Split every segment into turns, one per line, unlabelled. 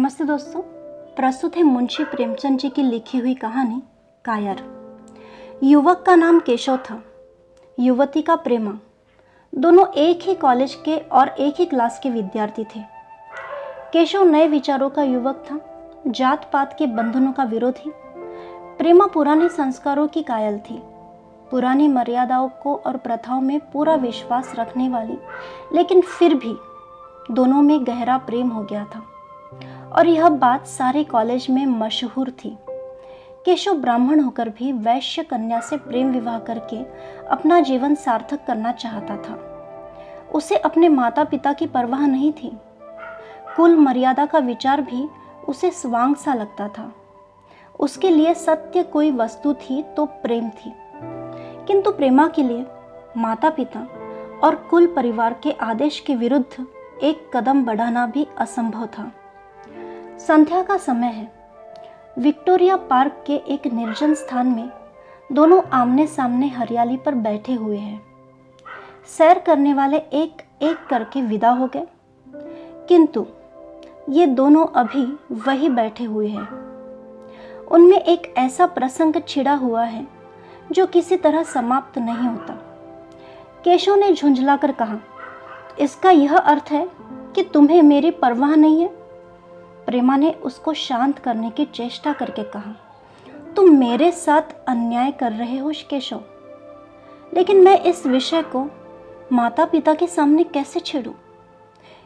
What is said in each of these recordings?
नमस्ते दोस्तों। प्रस्तुत है मुंशी प्रेमचंद जी की लिखी हुई कहानी कायर। युवक का नाम केशव था, युवती का प्रेमा। दोनों एक ही कॉलेज के और एक ही क्लास के विद्यार्थी थे। केशव नए विचारों का युवक था, जात पात के बंधनों का विरोधी। प्रेमा पुराने संस्कारों की कायल थी, पुरानी मर्यादाओं को और प्रथाओं में पूरा विश्वास रखने वाली। लेकिन फिर भी दोनों में गहरा प्रेम हो गया था और यह बात सारे कॉलेज में मशहूर थी। केशव ब्राह्मण होकर भी वैश्य कन्या से प्रेम विवाह करके अपना जीवन सार्थक करना चाहता था। उसे अपने माता पिता की परवाह नहीं थी। कुल मर्यादा का विचार भी उसे स्वांग सा लगता था। उसके लिए सत्य कोई वस्तु थी तो प्रेम थी, किंतु प्रेमा के लिए माता पिता और कुल परिवार के आदेश के विरुद्ध एक कदम बढ़ाना भी असंभव था। संध्या का समय है। विक्टोरिया पार्क के एक निर्जन स्थान में दोनों आमने सामने हरियाली पर बैठे हुए हैं। सैर करने वाले एक एक करके विदा हो गए, किंतु ये दोनों अभी वही बैठे हुए हैं। उनमें एक ऐसा प्रसंग छिड़ा हुआ है जो किसी तरह समाप्त नहीं होता। केशव ने झुंझलाकर कहा, इसका यह अर्थ है कि तुम्हें मेरी परवाह नहीं है? प्रेमा ने उसको शांत करने की चेष्टा करके कहा, तुम मेरे साथ अन्याय कर रहे हो केशव, लेकिन मैं इस विषय को माता पिता के सामने कैसे छेड़ूं?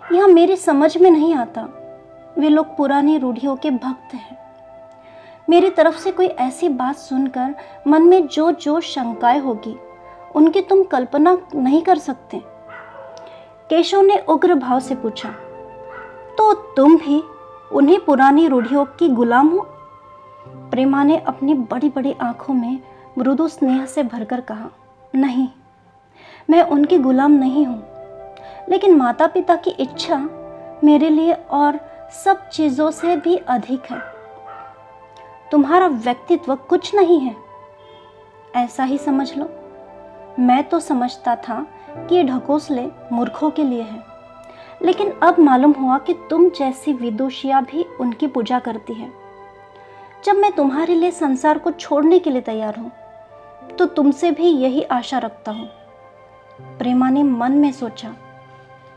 यह मेरी समझ में नहीं आता। वे लोग पुरानी रूढ़ियों के भक्त हैं। मेरी तरफ से कोई ऐसी बात सुनकर मन में जो जो शंकाएं होगी उनकी तुम कल्पना नहीं कर सकते। केशव ने उग्र भाव से पूछा, तो तुम भी उन्हीं पुरानी रूढ़ियों की गुलाम हो? प्रेमा ने अपनी बड़ी बड़ी आंखों में मृदु स्नेह से भरकर कहा, नहीं, मैं उनकी गुलाम नहीं हूं, लेकिन माता पिता की इच्छा मेरे लिए और सब चीजों से भी अधिक है। तुम्हारा व्यक्तित्व कुछ नहीं है, ऐसा ही समझ लो। मैं तो समझता था कि ये ढकोसले मूर्खों के लिए है, लेकिन अब मालूम हुआ कि तुम जैसी विदुषियां भी उनकी पूजा करती है। जब मैं तुम्हारे लिए संसार को छोड़ने के लिए तैयार हूं, तो तुमसे भी यही आशा रखता हूं। प्रेमा ने मन में सोचा,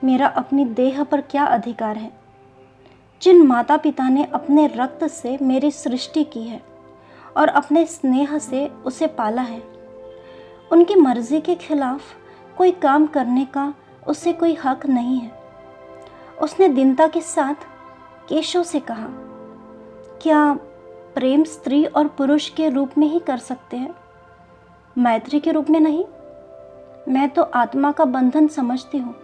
मेरा अपनी देह पर क्या अधिकार है? जिन माता पिता ने अपने रक्त से मेरी सृष्टि की है और अपने स्नेह से उसे पाला है, उनकी मर्जी के खिलाफ कोई काम करने का उसे कोई हक नहीं है। उसने दीनता के साथ केशव से कहा, क्या प्रेम स्त्री और पुरुष के रूप में ही कर सकते हैं, मैत्री के रूप में नहीं? मैं तो आत्मा का बंधन समझती हूँ।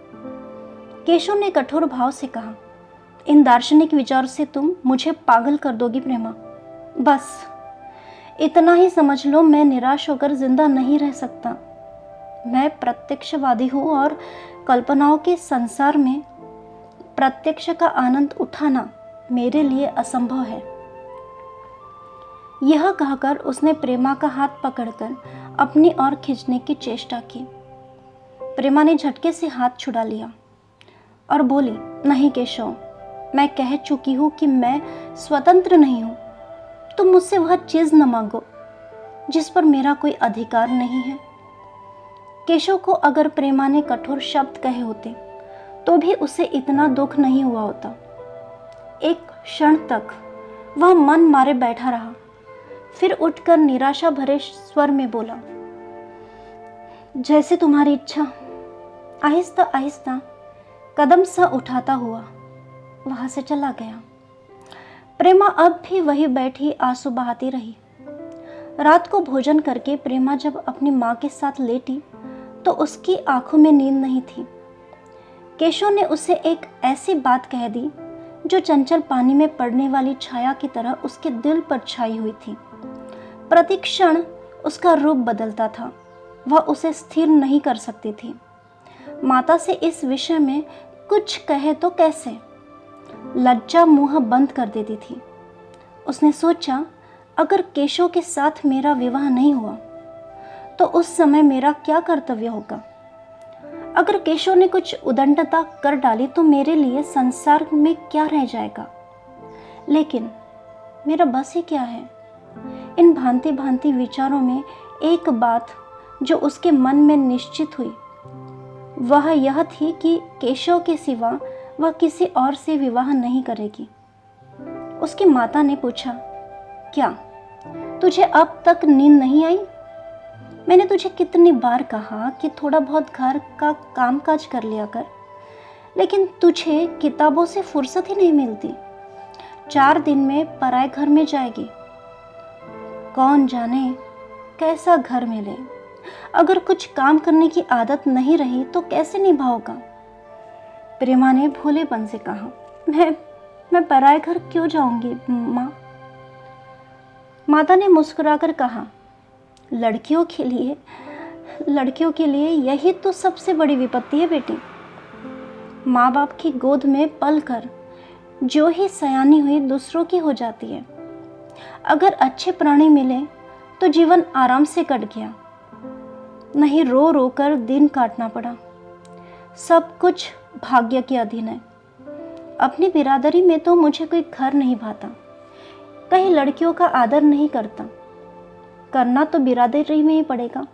केशव ने कठोर भाव से कहा, इन दार्शनिक विचार से तुम मुझे पागल कर दोगी प्रेमा। बस इतना ही समझ लो, मैं निराश होकर जिंदा नहीं रह सकता। मैं प्रत्यक्षवादी हूँ और कल्पनाओं के संसार में प्रत्यक्ष का आनंद उठाना मेरे लिए असंभव है। यह कहकर उसने प्रेमा का हाथ पकड़कर अपनी ओर खींचने की चेष्टा की। प्रेमा ने झटके से हाथ छुड़ा लिया और बोली, नहीं केशव, मैं कह चुकी हूं कि मैं स्वतंत्र नहीं हूं। तुम मुझसे वह चीज न मांगो जिस पर मेरा कोई अधिकार नहीं है। केशव को अगर प्रेमा ने कठोर शब्द कहे होते तो भी उसे इतना दुख नहीं हुआ होता। एक क्षण तक वह मन मारे बैठा रहा, फिर उठकर निराशा भरे स्वर में बोला, जैसे तुम्हारी इच्छा। आहिस्ता आहिस्ता कदम सा उठाता हुआ वहां से चला गया। प्रेमा अब भी वही बैठी आंसू बहाती रही। रात को भोजन करके प्रेमा जब अपनी माँ के साथ लेटी तो उसकी आंखों में नींद नहीं थी। केशव ने उसे एक ऐसी बात कह दी जो चंचल पानी में पड़ने वाली छाया की तरह उसके दिल पर छाई हुई थी। प्रतिक्षण उसका रूप बदलता था, वह उसे स्थिर नहीं कर सकती थी। माता से इस विषय में कुछ कहे तो कैसे? लज्जा मुंह बंद कर देती थी। उसने सोचा, अगर केशव के साथ मेरा विवाह नहीं हुआ तो उस समय मेरा क्या कर्तव्य होगा? अगर केशव ने कुछ उदंडता कर डाली तो मेरे लिए संसार में क्या रह जाएगा? लेकिन मेरा बस ही क्या है? इन भांति भांति विचारों में एक बात जो उसके मन में निश्चित हुई वह यह थी कि केशव के सिवा वह किसी और से विवाह नहीं करेगी। उसकी माता ने पूछा, क्या तुझे अब तक नींद नहीं आई? मैंने तुझे कितनी बार कहा कि थोड़ा बहुत घर का कामकाज कर लिया कर, लेकिन तुझे किताबों से फुर्सत ही नहीं मिलती। 4 दिन में पराए घर में जाएगी। कौन जाने कैसा घर मिले। अगर कुछ काम करने की आदत नहीं रही तो कैसे निभाओगा? प्रेमा ने भोलेपन से कहा, मैं पराए घर क्यों जाऊंगी माँ? माता ने मुस्कुराकर कहा, लड़कियों के लिए यही तो सबसे बड़ी विपत्ति है बेटी। माँ बाप की गोद में पलकर जो ही सयानी हुई दूसरों की हो जाती है। अगर अच्छे प्राणी मिले तो जीवन आराम से कट गया, नहीं रो रो कर दिन काटना पड़ा। सब कुछ भाग्य के अधीन है। अपनी बिरादरी में तो मुझे कोई घर नहीं भाता, कहीं लड़कियों का आदर नहीं करता। करना तो बिरादरी में ही पड़ेगा।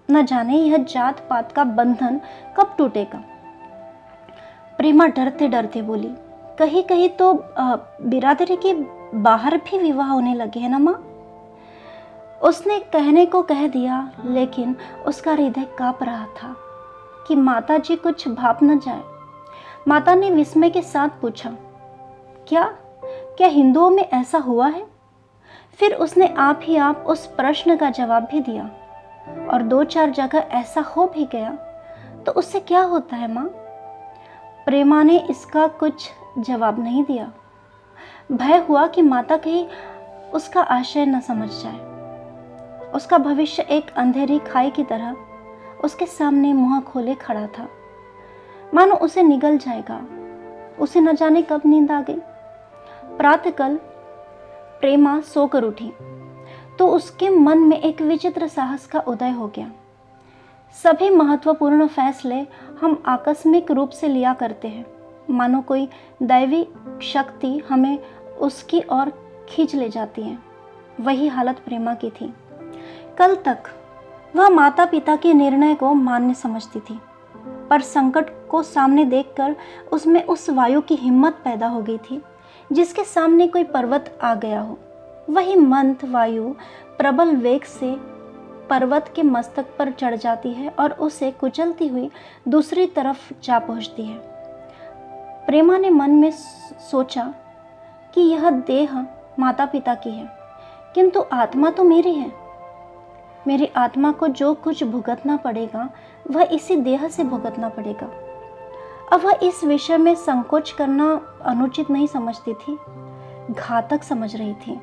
न जाने यह जात पात का बंधन कब टूटेगा। प्रेमा डरते डरते बोली, कहीं कहीं तो बिरादरी के बाहर भी विवाह होने लगे हैं ना माँ? उसने कहने को कह दिया, लेकिन उसका हृदय कांप रहा था कि माता जी कुछ भाप न जाए। माता ने विस्मय के साथ पूछा, क्या हिंदुओं में ऐसा हुआ है? फिर उसने आप ही आप उस प्रश्न का जवाब भी दिया, और 2-4 जगह ऐसा हो भी गया तो उससे क्या होता है माँ? प्रेमा ने इसका कुछ जवाब नहीं दिया। भय हुआ कि माता कहीं उसका आशय न समझ जाए। उसका भविष्य एक अंधेरी खाई की तरह उसके सामने मुंह खोले खड़ा था, मानो उसे निगल जाएगा। उसे न जाने कब नींद आ गई। प्रातःकाल प्रेमा सोकर उठी तो उसके मन में एक विचित्र साहस का उदय हो गया। सभी महत्वपूर्ण फैसले हम आकस्मिक रूप से लिया करते हैं, मानो कोई दैवी शक्ति हमें उसकी ओर खींच ले जाती है। वही हालत प्रेमा की थी। कल तक वह माता पिता के निर्णय को मान्य समझती थी, पर संकट को सामने देखकर उसमें उस वायु की हिम्मत पैदा हो गई थी जिसके सामने कोई पर्वत आ गया हो। वही मंद वायु प्रबल वेग से पर्वत के मस्तक पर चढ़ जाती है और उसे कुचलती हुई दूसरी तरफ जा पहुंचती है। प्रेमा ने मन में सोचा कि यह देह माता पिता की है, किंतु आत्मा तो मेरी है। मेरी आत्मा को जो कुछ भुगतना पड़ेगा वह इसी देह से भुगतना पड़ेगा। अब वह इस विषय में संकोच करना अनुचित नहीं समझती थी, घातक समझ रही थी।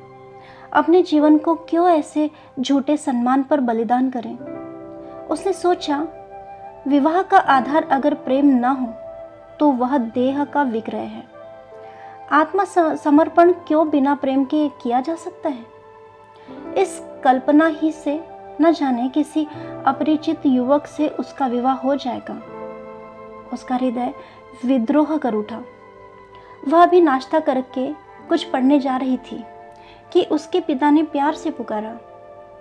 अपने जीवन को क्यों ऐसे झूठे सम्मान पर बलिदान करें? उसने सोचा, विवाह का आधार अगर प्रेम न हो तो वह देह का विक्रय है। आत्मा समर्पण क्यों बिना प्रेम के किया जा सकता है? इस कल्पना ही से न जाने किसी अपरिचित युवक से उसका विवाह हो जाएगा। उसका हृदय विद्रोह कर उठा। वह भी नाश्ता करके कुछ पढ़ने जा रही थी कि उसके पिता ने प्यार से पुकारा,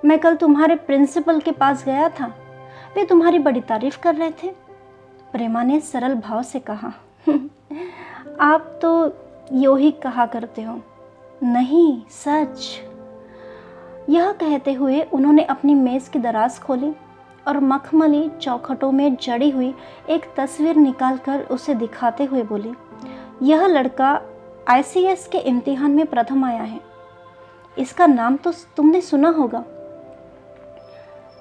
मैं कल तुम्हारे प्रिंसिपल के पास गया था, वे तुम्हारी बड़ी तारीफ कर रहे थे। प्रेमा ने सरल भाव से कहा, आप तो यूं ही कहा करते हो। नहीं, सच। यह कहते हुए उन्होंने अपनी मेज की दराज खोली और मखमली चौखटों में जड़ी हुई एक तस्वीर निकालकर उसे दिखाते हुए बोली, यह लड़का ICS के इम्तिहान में प्रथम आया है। इसका नाम तो तुमने सुना होगा।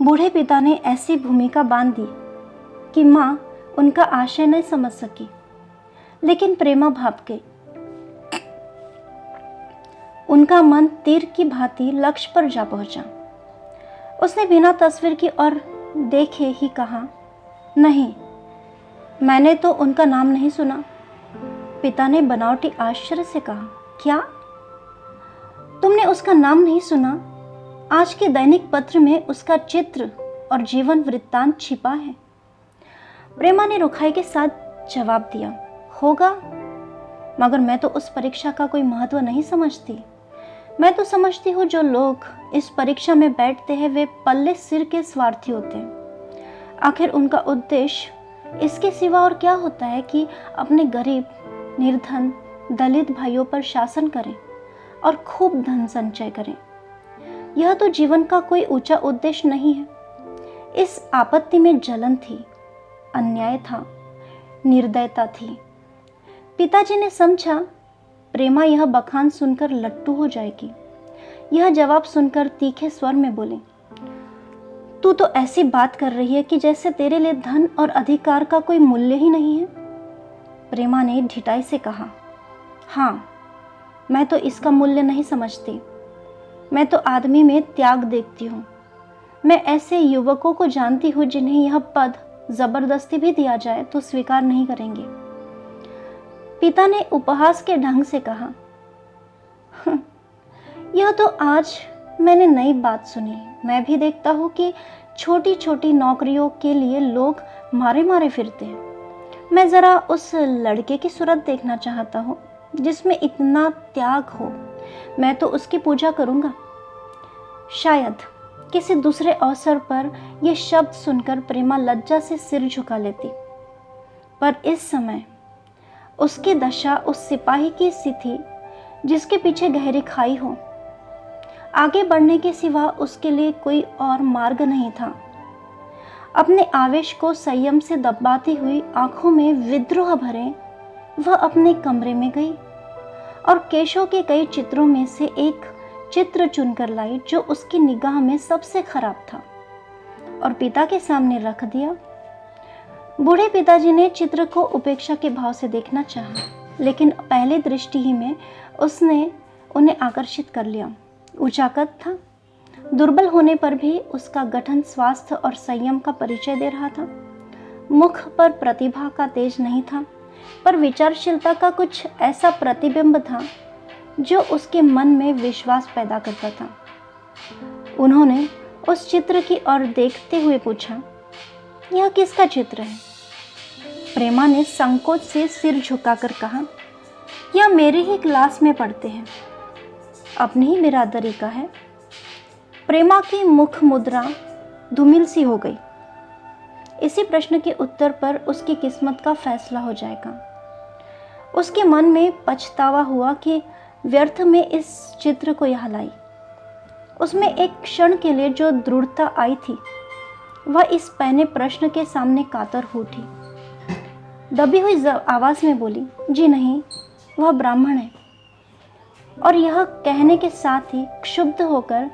बूढ़े पिता ने ऐसी भूमिका बांध दी कि माँ उनका आशय नहीं समझ सकी, लेकिन प्रेमा भाप गई। उनका मन तीर की भांति लक्ष्य पर जा पहुंचा। उसने बिना तस्वीर की ओर देखे ही कहा, नहीं, मैंने तो उनका नाम नहीं सुना। पिता ने बनावटी आश्चर्य से कहा, क्या तुमने उसका नाम नहीं सुना? आज के दैनिक पत्र में उसका चित्र और जीवन वृत्तांत छिपा है। प्रेमा ने रुखाई के साथ जवाब दिया, होगा, मगर मैं तो उस परीक्षा का कोई महत्व नहीं समझती। मैं तो समझती हूँ जो लोग इस परीक्षा में बैठते हैं वे पल्ले सिर के स्वार्थी होते हैं। आखिर उनका उद्देश्य इसके सिवा और क्या होता है कि अपने गरीब, निर्धन, दलित भाइयों पर शासन करें और खूब धन संचय करें। यह तो जीवन का कोई ऊंचा उद्देश्य नहीं है। इस आपत्ति में जलन थी, अन्याय था, निर्दयता थी। पिताजी ने समझा प्रेमा यह बखान सुनकर लट्टू हो जाएगी। यह जवाब सुनकर तीखे स्वर में बोले, तू तो ऐसी बात कर रही है कि जैसे तेरे लिए धन और अधिकार का कोई मूल्य ही नहीं है। प्रेमा ने ढिठाई से कहा, हाँ, मैं तो इसका मूल्य नहीं समझती। मैं तो आदमी में त्याग देखती हूँ। मैं ऐसे युवकों को जानती हूँ जिन्हें यह पद जबरदस्ती भी दिया जाए तो स्वीकार नहीं करेंगे। पिता ने उपहास के ढंग से कहा, यह तो आज मैंने नई बात सुनी। मैं भी देखता हूँ कि छोटी छोटी नौकरियों के लिए लोग मारे मारे फिरते हैं। मैं जरा उस लड़के की सूरत देखना चाहता हूँ जिसमें इतना त्याग हो। मैं तो उसकी पूजा करूँगा। शायद किसी दूसरे अवसर पर यह शब्द सुनकर प्रेमा लज्जा से सिर झुका लेती, पर इस समय उसकी दशा उस सिपाही की सी थी जिसके पीछे गहरी खाई हो। आगे बढ़ने के सिवा उसके लिए कोई और मार्ग नहीं था। अपने आवेश को संयम से दबाती हुई, आंखों में विद्रोह भरे, वह अपने कमरे में गई और केशव के कई चित्रों में से एक चित्र चुनकर लाई जो उसकी निगाह में सबसे खराब था और पिता के सामने रख दिया। बूढ़े पिताजी ने चित्र को उपेक्षा के भाव से देखना चाहा, लेकिन पहले दृष्टि ही में उसने उन्हें आकर्षित कर लिया। ऊंचा कद था, दुर्बल होने पर भी उसका गठन स्वास्थ्य और संयम का परिचय दे रहा था। मुख पर प्रतिभा का तेज नहीं था, पर विचारशीलता का कुछ ऐसा प्रतिबिंब था जो उसके मन में विश्वास पैदा करता था। उन्होंने उस चित्र की ओर देखते हुए पूछा, यह किसका चित्र है? प्रेमा ने संकोच से सिर झुकाकर कहा, यह मेरे ही क्लास में पढ़ते हैं, अपनी ही बिरादरी का है। प्रेमा की मुख मुद्रा धूमिल सी हो गई। इसी प्रश्न के उत्तर पर उसकी किस्मत का फैसला हो जाएगा। उसके मन में पछतावा हुआ कि व्यर्थ में इस चित्र को यहाँ लाई। उसमें एक क्षण के लिए जो दृढ़ता आई थी वह इस पहले प्रश्न के सामने कातर हो उठी। दबी हुई आवाज में बोली, जी नहीं, वह ब्राह्मण है। और यह कहने के साथ ही क्षुब्ध होकर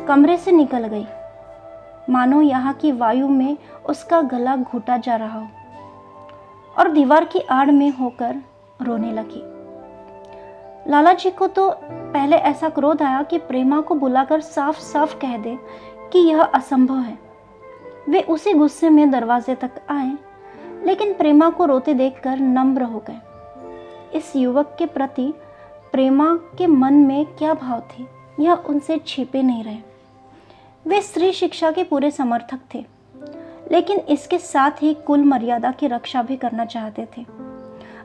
कमरे से निकल गई, मानो यहाँ की वायु में उसका गला घुटा जा रहा हो, और दीवार की आड़ में होकर रोने लगी। लाला जी को तो पहले ऐसा क्रोध आया कि प्रेमा को बुलाकर साफ साफ कह दे कि यह असंभव है। वे उसी गुस्से में दरवाजे तक आए, लेकिन प्रेमा को रोते देखकर नम्र हो गए। इस युवक के प्रति प्रेमा के मन में क्या भाव थे यह उनसे छिपे नहीं रहे। वे स्त्री शिक्षा के पूरे समर्थक थे, लेकिन इसके साथ ही कुल मर्यादा की रक्षा भी करना चाहते थे।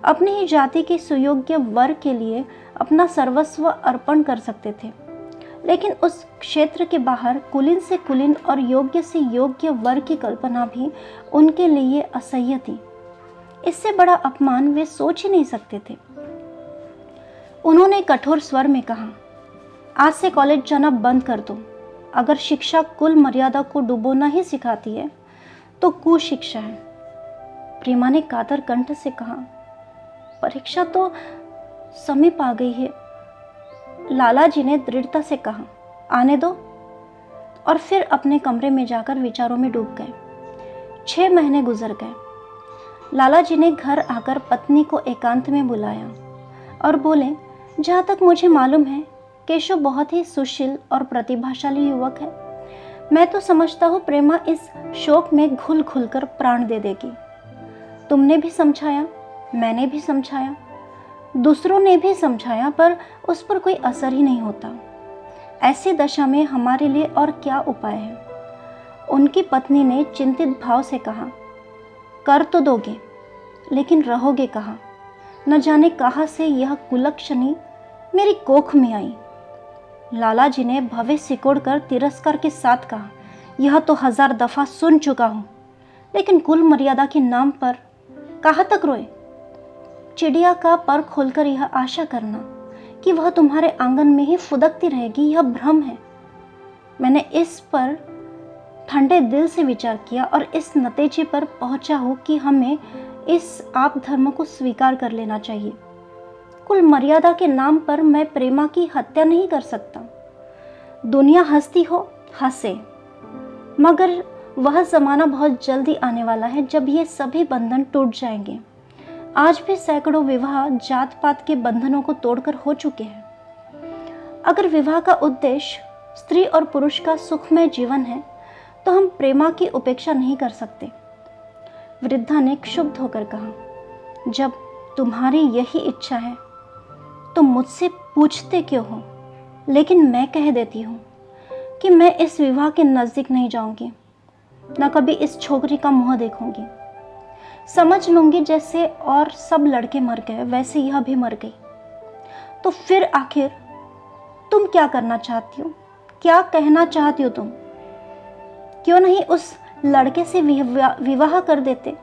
अपनी ही जाति के सुयोग्य वर के लिए अपना सर्वस्व अर्पण कर सकते थे, लेकिन उस क्षेत्र के बाहर कुलीन से कुलीन और योग्य से योग्य वर की कल्पना भी उनके लिए असह्य थी। इससे बड़ा अपमान वे सोच ही नहीं सकते थे। उन्होंने कठोर स्वर में कहा, आज से कॉलेज जाना बंद कर दो। अगर शिक्षा कुल मर्यादा को डुबोना ही सिखाती है तो कुशिक्षा है। प्रेमा ने कातर कंठ से कहा, परीक्षा तो समीप आ गई है। लाला जी ने दृढ़ता से कहा, आने दो, और फिर अपने कमरे में जाकर विचारों में डूब गए। 6 महीने गुजर गए। लाला जी ने घर आकर पत्नी को एकांत में बुलाया और बोले, जहाँ तक मुझे मालूम है केशव बहुत ही सुशील और प्रतिभाशाली युवक है। मैं तो समझता हूँ प्रेमा इस शोक में घुल घुल कर प्राण दे देगी। तुमने भी समझाया, मैंने भी समझाया, दूसरों ने भी समझाया, पर उस पर कोई असर ही नहीं होता। ऐसी दशा में हमारे लिए और क्या उपाय है? उनकी पत्नी ने चिंतित भाव से कहा, कर तो दोगे, लेकिन रहोगे कहाँ? न जाने कहाँ से यह कुलक्षणी मेरी कोख में आई। लाला जी ने भवे सिकोड़कर तिरस्कार के साथ कहा, यह तो 1000 दफा सुन चुका हूं, लेकिन कुल मर्यादा के नाम पर कहाँ तक रोए। चिड़िया का पर खोलकर यह आशा करना कि वह तुम्हारे आंगन में ही फुदकती रहेगी, यह भ्रम है। मैंने इस पर ठंडे दिल से विचार किया और इस नतीजे पर पहुंचा हूं कि हमें इस आप धर्म को स्वीकार कर लेना चाहिए। कुल मर्यादा के नाम पर मैं प्रेमा की हत्या नहीं कर सकता। दुनिया हंसती हो हंसे, मगर वह जमाना बहुत जल्दी आने वाला है जब ये सभी बंधन टूट जाएंगे। आज भी सैकड़ों विवाह जात पात के बंधनों को तोड़कर हो चुके हैं। अगर विवाह का उद्देश्य स्त्री और पुरुष का सुखमय जीवन है तो हम प्रेमा की उपेक्षा नहीं कर सकते। वृद्धा ने क्षुब्ध होकर कहा, जब तुम्हारी यही इच्छा है तो मुझसे पूछते क्यों हो? लेकिन मैं कह देती हूँ कि मैं इस विवाह के नजदीक नहीं जाऊंगी, न कभी इस छोकरी का मुंह देखूंगी। समझ लूंगी जैसे और सब लड़के मर गए वैसे यह भी मर गई। तो फिर आखिर तुम क्या करना चाहती हो? क्या कहना चाहती हो तुम? क्यों नहीं उस लड़के से विवाह कर देते?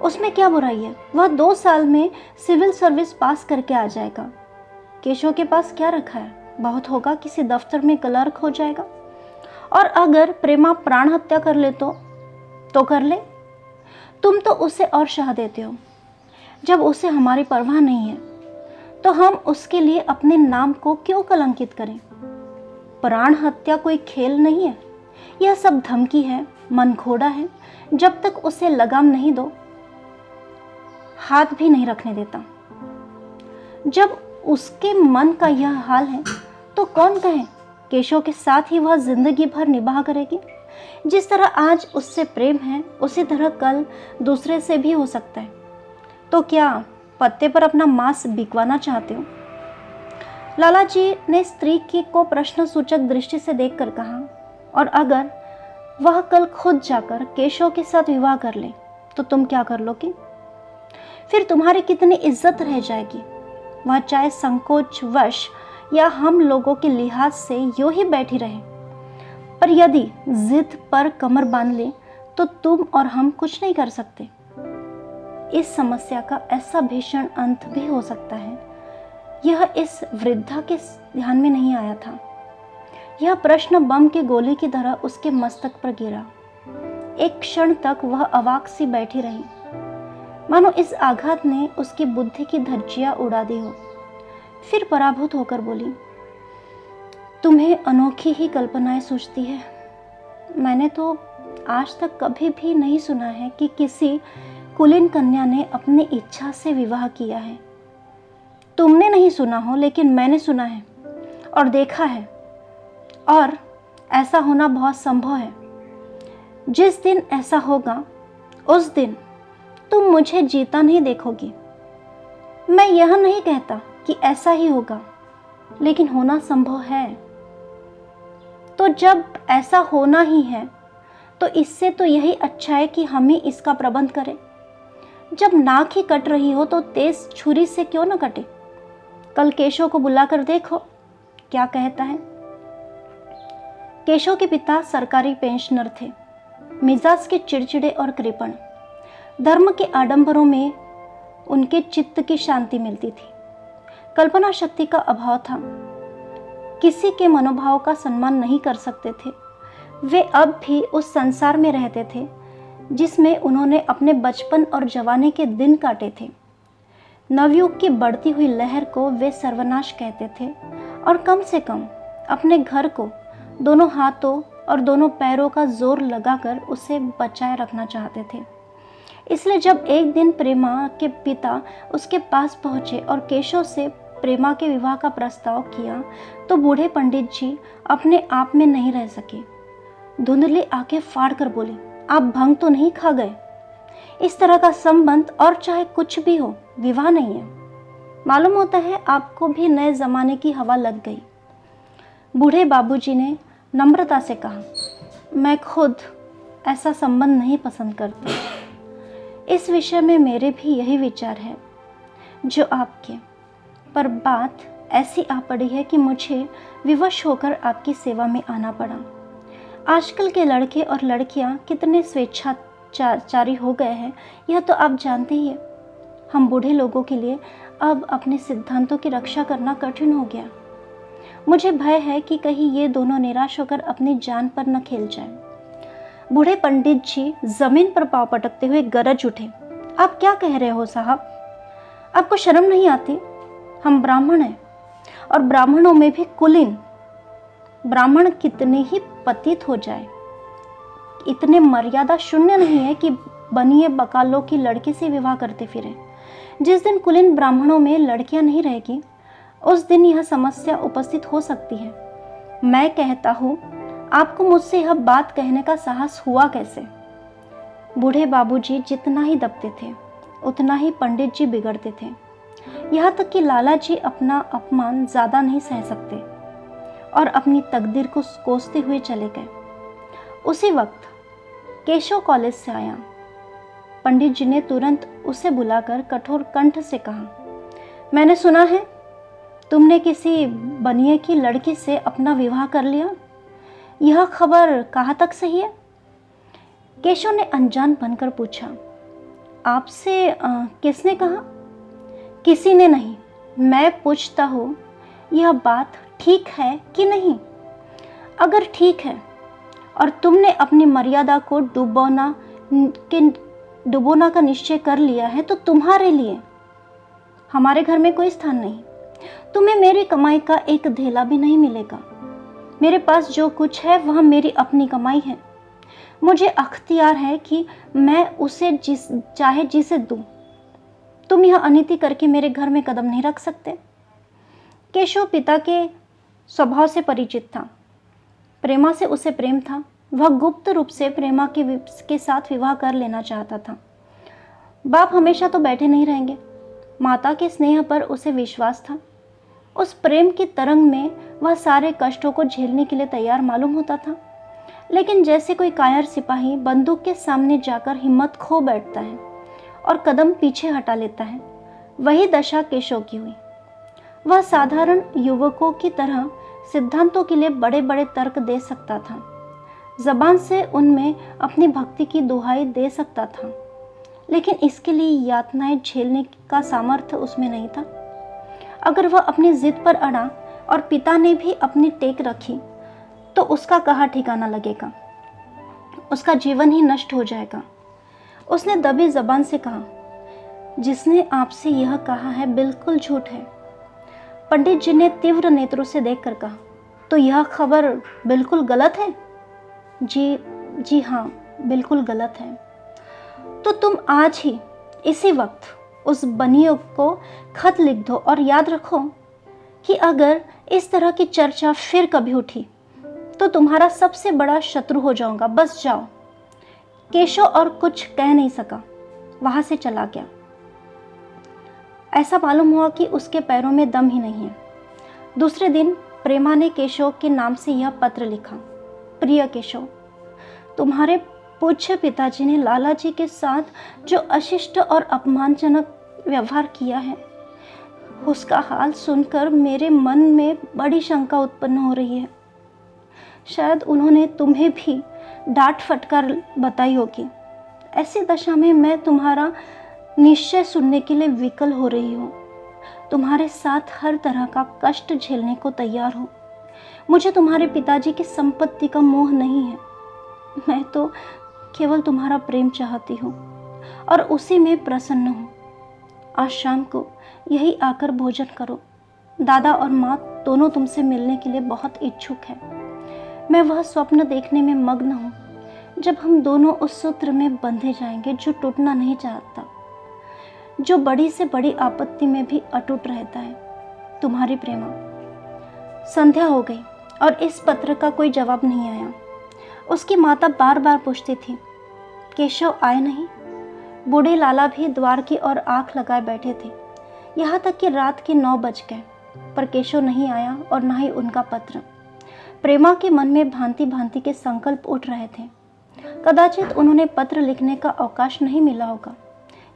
उसमें क्या बुराई है? वह 2 साल में सिविल सर्विस पास करके आ जाएगा। केशव के पास क्या रखा है? बहुत होगा किसी दफ्तर में क्लर्क हो जाएगा। और अगर प्रेमा प्राण हत्या कर ले तो कर ले। तुम तो उसे और शाह देते हो। जब उसे हमारी परवाह नहीं है तो हम उसके लिए अपने नाम को क्यों कलंकित करें? प्राण हत्या कोई खेल नहीं है, यह सब धमकी है, मनघोड़ा है। जब तक उसे लगाम नहीं दो हाथ भी नहीं रखने देता। जब उसके मन का यह हाल है तो कौन कहे केशव के साथ ही वह जिंदगी भर निभा करेगी। जिस तरह आज उससे प्रेम है उसी तरह कल दूसरे से भी हो सकता है। तो क्या पत्ते पर अपना मांस बिकवाना चाहते हो? लाला जी ने स्त्री की को प्रश्न सूचक दृष्टि से देखकर कहा, और अगर वह कल खुद जाकर केशव के साथ विवाह कर ले तो तुम क्या कर लोगी? फिर तुम्हारी कितनी इज्जत रह जाएगी? वह चाहे संकोच वश या हम लोगों के लिहाज से यूं ही बैठी रहे, पर यदि जिद पर कमर बांध ले तो तुम और हम कुछ नहीं कर सकते। इस समस्या का ऐसा भीषण अंत भी हो सकता है, यह इस वृद्धा के ध्यान में नहीं आया था। यह प्रश्न बम की गोली की तरह उसके मस्तक पर गिरा। एक क्षण तक वह अवाक सी बैठी रही, मानो इस आघात ने उसकी बुद्धि की धज्जियां उड़ा दी हो। फिर पराभूत होकर बोली, तुम्हें अनोखी ही कल्पनाएं सूझती है। मैंने तो आज तक कभी भी नहीं सुना है कि किसी कुलीन कन्या ने अपनी इच्छा से विवाह किया है। तुमने नहीं सुना हो, लेकिन मैंने सुना है और देखा है, और ऐसा होना बहुत संभव है। जिस दिन ऐसा होगा उस दिन तुम मुझे जीता नहीं देखोगी। मैं यह नहीं कहता कि ऐसा ही होगा, लेकिन होना संभव है। तो जब ऐसा होना ही है तो इससे तो यही अच्छा है कि हम ही इसका प्रबंध करें। जब नाक ही कट रही हो तो तेज छुरी से क्यों न कटे? कल केशव को बुलाकर देखो क्या कहता है। केशव के पिता सरकारी पेंशनर थे, मिजाज के चिड़चिड़े और कृपण। धर्म के आडंबरों में उनके चित्त की शांति मिलती थी। कल्पना शक्ति का अभाव था, किसी के मनोभाव का सम्मान नहीं कर सकते थे। वे अब भी उस संसार में रहते थे जिसमें उन्होंने अपने बचपन और जवानी के दिन काटे थे। नवयुग की बढ़ती हुई लहर को वे सर्वनाश कहते थे और कम से कम अपने घर को दोनों हाथों और दोनों पैरों का जोर लगाकर उसे बचाए रखना चाहते थे। इसलिए जब एक दिन प्रेमा के पिता उसके पास पहुंचे और केशव से प्रेमा के विवाह का प्रस्ताव किया तो बूढ़े पंडित जी अपने आप में नहीं रह सके। धुंधली आंखें फाड़ कर बोले, आप भंग तो नहीं खा गए? इस तरह का संबंध और चाहे कुछ भी हो, विवाह नहीं है। मालूम होता है आपको भी नए जमाने की हवा लग गई। बूढ़े बाबूजी ने नम्रता से कहा, मैं खुद ऐसा संबंध नहीं पसंद करती। इस विषय में मेरे भी यही विचार है। जो आपके, पर बात ऐसी आ पड़ी है कि मुझे विवश होकर आपकी सेवा में आना पड़ा। आजकल के लड़के और लड़कियां कितने स्वेच्छाचारी हो गए हैं, यह तो आप जानते ही हैं। हम बूढ़े लोगों के लिए अब अपने सिद्धांतों की रक्षा करना कठिन हो गया। मुझे भय है कि कहीं ये दोनों निराश होकर अपनी जान पर न खेल जाएं। बूढ़े पंडित जी जमीन पर पांव पटकते हुए गरज उठे, आप क्या कह रहे हो साहब? आपको शर्म नहीं आती? हम ब्राह्मण हैं, और ब्राह्मणों में भी कुलीन। ब्राह्मण कितने ही पतित हो जाए, इतने मर्यादा शून्य नहीं है कि बनिए बकालों की लड़की से विवाह करते फिरे। जिस दिन कुलीन ब्राह्मणों में लड़कियां नहीं रहेगी, उस दिन यह समस्या उपस्थित हो सकती है। मैं कहता हूँ, आपको मुझसे यह बात कहने का साहस हुआ कैसे? बूढ़े बाबूजी जितना ही दबते थे, उतना ही पंडित जी बिगड़ते थे। यहाँ तक कि लाला जी अपना अपमान ज़्यादा नहीं सह सकते और अपनी तकदीर को कोसते हुए चले गए। उसी वक्त केशव कॉलेज से आया। पंडित जी ने तुरंत उसे बुलाकर कठोर कंठ से कहा, मैंने सुना है तुमने किसी बनिए की लड़की से अपना विवाह कर लिया। यह खबर कहाँ तक सही है? केशव ने अनजान बनकर पूछा, आपसे किसने कहा? किसी ने नहीं। मैं पूछता हूँ, यह बात ठीक है कि नहीं? अगर ठीक है और तुमने अपनी मर्यादा को डुबोना का निश्चय कर लिया है, तो तुम्हारे लिए हमारे घर में कोई स्थान नहीं। तुम्हें मेरी कमाई का एक धेला भी नहीं मिलेगा। मेरे पास जो कुछ है वह मेरी अपनी कमाई है। मुझे अख्तियार है कि मैं उसे चाहे जिसे दूं। तुम यह अनीति करके मेरे घर में कदम नहीं रख सकते। केशव पिता के स्वभाव से परिचित था। प्रेमा से उसे प्रेम था। वह गुप्त रूप से प्रेमा के साथ विवाह कर लेना चाहता था। बाप हमेशा तो बैठे नहीं रहेंगे। माता के स्नेह पर उसे विश्वास था। उस प्रेम की तरंग में वह सारे कष्टों को झेलने के लिए तैयार मालूम होता था। लेकिन जैसे कोई कायर सिपाही बंदूक के सामने जाकर हिम्मत खो बैठता है और कदम पीछे हटा लेता है, वही दशा केशव की हुई। वह साधारण युवकों की तरह सिद्धांतों के लिए बड़े बड़े तर्क दे सकता था। जबान से उनमें अपनी भक्ति की दुहाई दे सकता था, लेकिन इसके लिए यातनाएं झेलने का सामर्थ्य उसमें नहीं था। अगर वह अपनी जिद पर अड़ा और पिता ने भी अपनी टेक रखी, तो उसका कहाँ ठिकाना लगेगा? उसका जीवन ही नष्ट हो जाएगा। उसने दबी जबान से कहा, जिसने आपसे यह कहा है बिल्कुल झूठ है। पंडित जी ने तीव्र नेत्रों से देखकर कहा, तो यह खबर बिल्कुल गलत है? जी हाँ, बिल्कुल गलत है। तो तुम आज ही इसी वक्त उस बनिए को खत लिख दो और याद रखो कि अगर इस तरह की चर्चा फिर कभी उठी तो तुम्हारा सबसे बड़ा शत्रु हो जाऊंगा। बस जाओ। केशव और कुछ कह नहीं सका, वहां से चला गया। ऐसा मालूम हुआ कि उसके पैरों में दम ही नहीं है। दूसरे दिन प्रेमा ने केशव के नाम से यह पत्र लिखा, प्रिय केशव, तुम्हारे पूज्य पिताजी ने लाला जी के साथ जो अशिष्ट और अपमानजनक व्यवहार किया है, उसका हाल सुनकर मेरे मन में बड़ी शंका उत्पन्न हो रही है। शायद उन्होंने तुम्हें भी डांट फटकार बताई होगी। ऐसी दशा में मैं तुम्हारा निश्चय सुनने के लिए विकल हो रही हूँ। तुम्हारे साथ हर तरह का कष्ट झेलने को तैयार हूँ। मुझे तुम्हारे पिताजी की संपत्ति का मोह नहीं है। मैं तो केवल तुम्हारा प्रेम चाहती हूँ और उसी में प्रसन्न हूँ। आज शाम को यही आकर भोजन करो। दादा और माँ दोनों तुमसे मिलने के लिए बहुत इच्छुक हैं। मैं वह स्वप्न देखने में मग्न हूँ जब हम दोनों उस सूत्र में बंधे जाएंगे जो टूटना नहीं चाहता, जो बड़ी से बड़ी आपत्ति में भी अटूट रहता है। तुम्हारी प्रेमा। संध्या हो गई और इस पत्र का कोई जवाब नहीं आया। उसकी माता बार बार पूछती थी, केशव आए नहीं? बूढ़े लाला भी द्वार की ओर आंख लगाए बैठे थे। यहाँ तक कि रात के 9 बज गए, पर केशव नहीं आया और न ही उनका पत्र। प्रेमा के मन में भांति भांति के संकल्प उठ रहे थे। कदाचित उन्होंने पत्र लिखने का अवकाश नहीं मिला होगा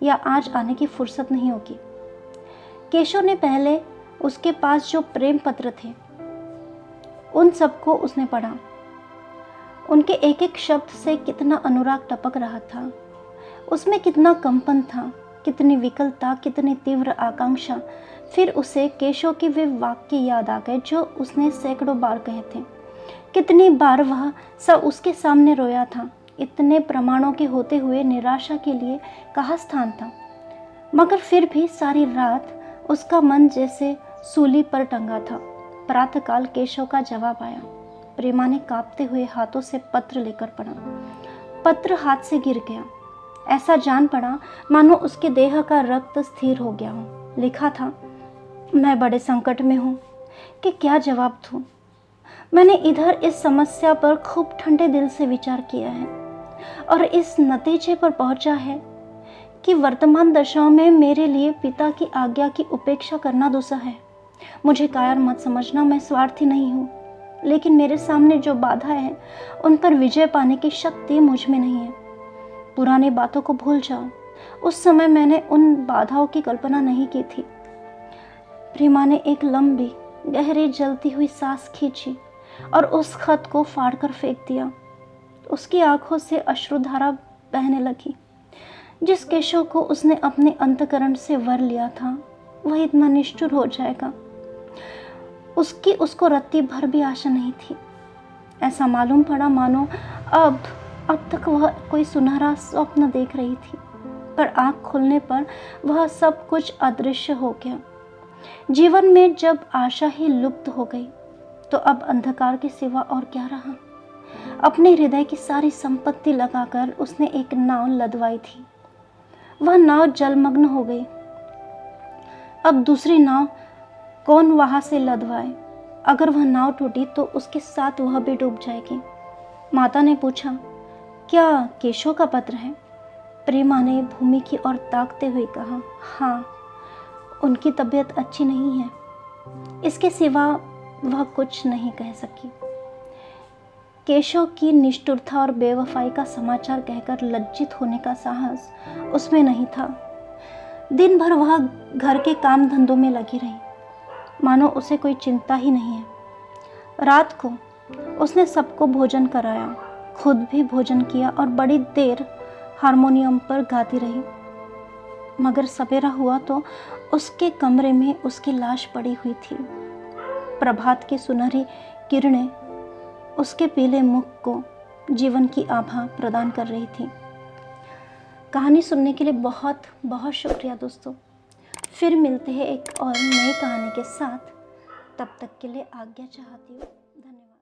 या आज आने की फुर्सत नहीं होगी। केशव ने पहले उसके पास जो प्रेम पत्र थे उन सबको उसने पढ़ा। उनके एक एक शब्द से कितना अनुराग टपक रहा था, उसमें कितना कंपन था, कितनी विकलता, कितनी तीव्र आकांक्षा। फिर उसे केशव के वे वाक्य याद आ गए जो उसने सैकड़ों बार कहे थे। कितनी बार वह सब उसके सामने रोया था। इतने प्रमाणों के होते हुए निराशा के लिए कहाँ स्थान था। मगर फिर भी सारी रात उसका मन जैसे सूली पर टंगा था। प्रातःकाल केशव का जवाब आया। प्रेमा ने कांपते हुए हाथों से पत्र लेकर पढ़ा। पत्र हाथ से गिर गया। ऐसा जान पड़ा मानो उसके देह का रक्त स्थिर हो गया हो। लिखा था, मैं बड़े संकट में हूँ कि क्या जवाब दूँ। मैंने इधर इस समस्या पर खूब ठंडे दिल से विचार किया है और इस नतीजे पर पहुंचा है कि वर्तमान दशाओं में मेरे लिए पिता की आज्ञा की उपेक्षा करना दूसरा है। मुझे कायर मत समझना, मैं स्वार्थी नहीं हूँ, लेकिन मेरे सामने जो बाधा है उन पर विजय पाने की शक्ति मुझ में नहीं है। पुरानी बातों को भूल जाओ। उस समय मैंने उन बाधाओं की कल्पना नहीं की थी। प्रेमा ने एक लंबी गहरी जलती हुई सांस खींची और उस खत को फाड़कर फेंक दिया। उसकी आंखों से अश्रुधारा बहने लगी। जिस केशव को उसने अपने अंतःकरण से वर लिया था वह इतना निष्ठुर हो जाएगा, उसको रत्ती भर भी आशा नहीं थी। ऐसा मालूम पड़ा मानो अब तक वह कोई सुनहरा स्वप्न देख रही थी, पर आंख खुलने पर वह सब कुछ अदृश्य हो गया। जीवन में जब आशा ही लुप्त हो गई तो अब अंधकार के सिवा और क्या रहा। अपने हृदय की सारी संपत्ति लगाकर उसने एक नाव लदवाई थी। वह नाव जलमग्न हो गई। अब दूसरी नाव कौन वहां से लदवाए। अगर वह नाव टूटी तो उसके साथ वह भी डूब जाएगी। माता ने पूछा, क्या केशव का पत्र है? प्रेमा ने भूमि की ओर ताकते हुए कहा, हाँ, उनकी तबीयत अच्छी नहीं है। इसके सिवा वह कुछ नहीं कह सकी। केशव की निष्ठुरता और बेवफाई का समाचार कहकर लज्जित होने का साहस उसमें नहीं था। दिन भर वह घर के काम धंधों में लगी रही, मानो उसे कोई चिंता ही नहीं है। रात को उसने सबको भोजन कराया, खुद भी भोजन किया और बड़ी देर हारमोनियम पर गाती रही। मगर सवेरा हुआ तो उसके कमरे में उसकी लाश पड़ी हुई थी। प्रभात की सुनहरी किरणें उसके पीले मुख को जीवन की आभा प्रदान कर रही थी। कहानी सुनने के लिए बहुत बहुत शुक्रिया दोस्तों। फिर मिलते हैं एक और नई कहानी के साथ। तब तक के लिए आज्ञा चाहती हूँ। धन्यवाद।